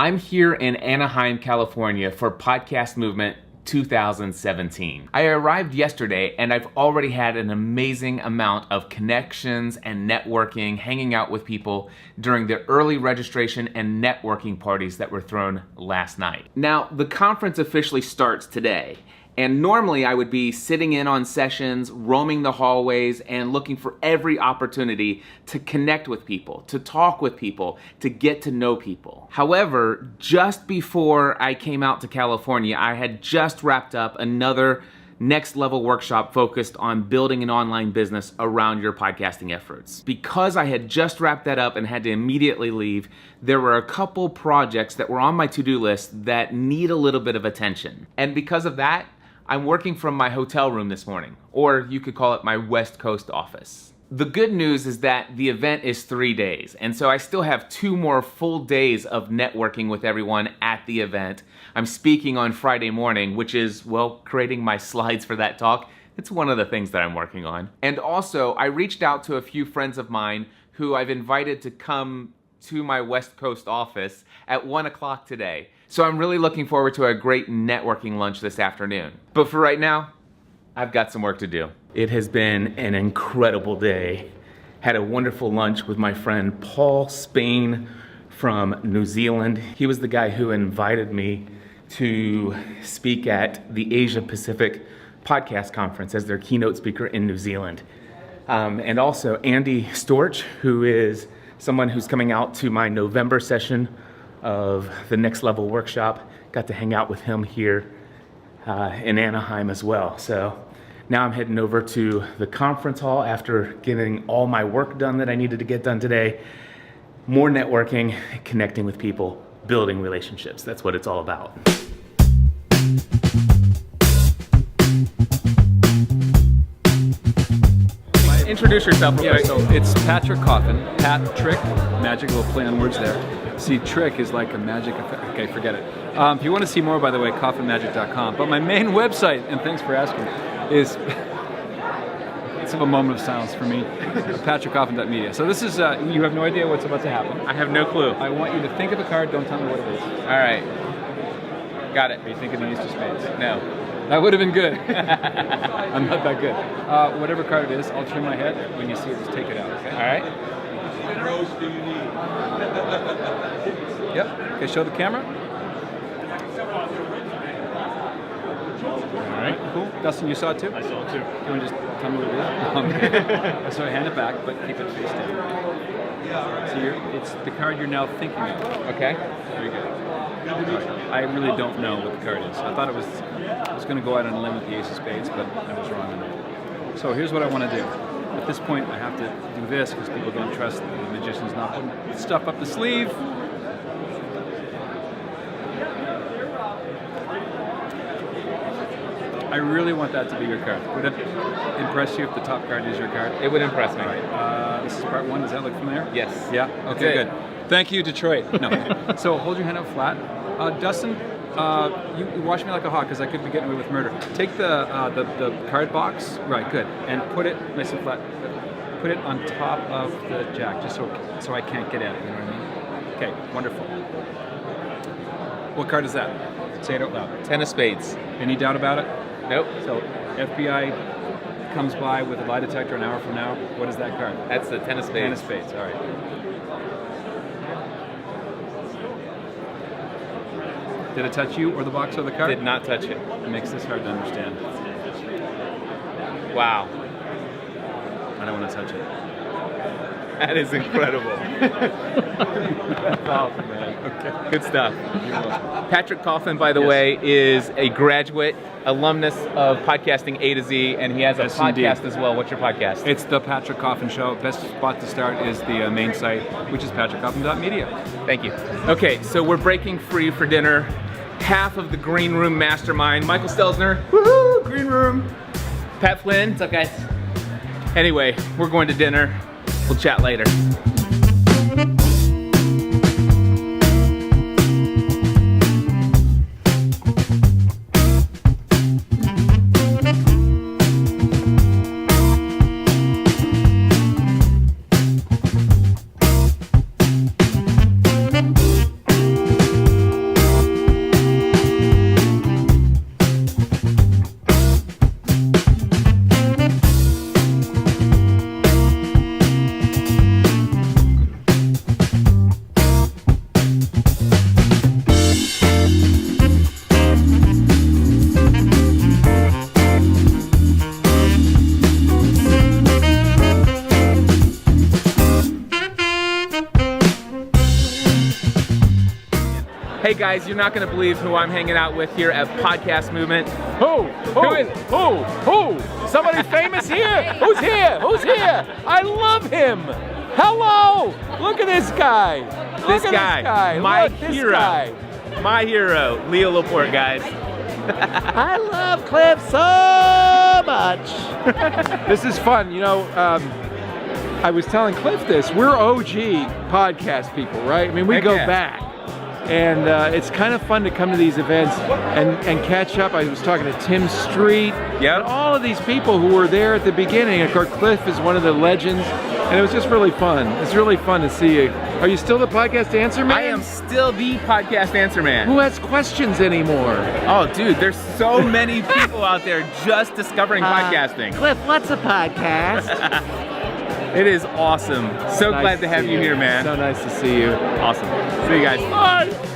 I'm here in Anaheim, California for Podcast Movement 2017. I arrived yesterday and I've already had an amazing amount of connections and networking, hanging out with people during the early registration and networking parties that were thrown last night. Now, the conference officially starts today. And normally I would be sitting in on sessions, roaming the hallways, and looking for every opportunity to connect with people, to talk with people, to get to know people. However, just before I came out to California, I had just wrapped up another next level workshop focused on building an online business around your podcasting efforts. Because I had just wrapped that up and had to immediately leave, there were a couple projects that were on my to-do list that need a little bit of attention. And because of that, I'm working from my hotel room this morning, or you could call it my West Coast office. The good news is that the event is 3 days, and so I still have 2 more full days of networking with everyone at the event. I'm speaking on Friday morning, which is, well, creating my slides for that talk. It's one of the things that I'm working on. And also, I reached out to a few friends of mine who I've invited to come to my West Coast office at 1 o'clock today. So I'm really looking forward to a great networking lunch this afternoon. But for right now, I've got some work to do. It has been an incredible day. Had a wonderful lunch with my friend Paul Spain from New Zealand. He was the guy who invited me to speak at the Asia Pacific Podcast Conference as their keynote speaker in New Zealand. And also Andy Storch, who is someone who's coming out to my November session of the Next Level Workshop. Got to hang out with him here in Anaheim as well. So now I'm heading over to the conference hall after getting all my work done that I needed to get done today. More networking, connecting with people, building relationships. That's what it's all about. Introduce yourself real quick. So it's Patrick Coffin. Patrick, magic, little play on words there. See, trick is like a magic effect. Okay, forget it. If you want to see more, by the way, coffinmagic.com. But my main website, and thanks for asking, is, let's have a moment of silence for me, patrickcoffin.media. So this is, you have no idea what's about to happen. I have no clue. I want you to think of a card, don't tell me what it is. All right. Got it. Are you thinking the Ace of Spades? No. That would have been good. I'm not that good. Whatever card it is, I'll turn my head. When you see it, just take it out, okay? All right. Yep. Okay, show the camera. All right. Cool. Dustin, you saw it too? I saw it too. You want to just tell me what it is? So hand it back, but keep it face down. So it's the card you're now thinking of. Okay. Very good. I really don't know what the card is. I thought I was going to go out on a limb with the Ace of Spades, but I was wrong on that. So here's what I want to do. At this point, I have to do this because people don't trust the magician's not putting stuff up the sleeve. I really want that to be your card. Would it impress you if the top card is your card? It would impress me. All right. This is part 1. Does that look familiar? Yes. Yeah? Okay, good. Thank you, Detroit. No. So hold your hand up flat. Dustin, you watch me like a hawk because I could be getting away with murder. Take the card box, right, good, and put it nice and flat. Put it on top of the jack, just so I can't get at it, you know what I mean? Okay, wonderful. What card is that? Say it out loud. 10 of Spades. Any doubt about it? Nope. So FBI comes by with a lie detector an hour from now. What is that card? That's the 10 of Spades. 10 of Spades, all right. Did it touch you or the box or the card? Did not touch it. It makes this hard to understand. Wow. I don't want to touch it. That is incredible. That's awesome, man. Okay. Good stuff. Patrick Coffin, by the way, is a graduate, alumnus of Podcasting A to Z, and he has a podcast as well. What's your podcast? It's the Patrick Coffin Show. Best spot to start is the main site, which is patrickcoffin.media. Thank you. Okay, so we're breaking free for dinner. Half of the Green Room Mastermind. Michael Stelzner. Woohoo! Green Room. Pat Flynn. What's up, guys? Anyway, we're going to dinner. We'll chat later. Hey guys, you're not gonna believe who I'm hanging out with here at Podcast Movement. Who? Somebody famous here? Who's here? Who's here? I love him. Hello. Look at this guy. This guy, my Look, this hero. guy. My hero, Leo Laporte, guys. I love Cliff so much. This is fun. You know, I was telling Cliff this. We're OG podcast people, right? I mean, we Heck go yeah. back. And it's kind of fun to come to these events and catch up. I was talking to Tim Street. Yep. And all of these people who were there at the beginning. Of course, Cliff is one of the legends. And it was just really fun. It's really fun to see you. Are you still the podcast answer man? I am still the podcast answer man. Who has questions anymore? Oh, dude, there's so many people out there just discovering podcasting. Cliff, what's a podcast? It is awesome. So Nice glad to have see you here, man. So nice to see you. Awesome. See you guys. Bye.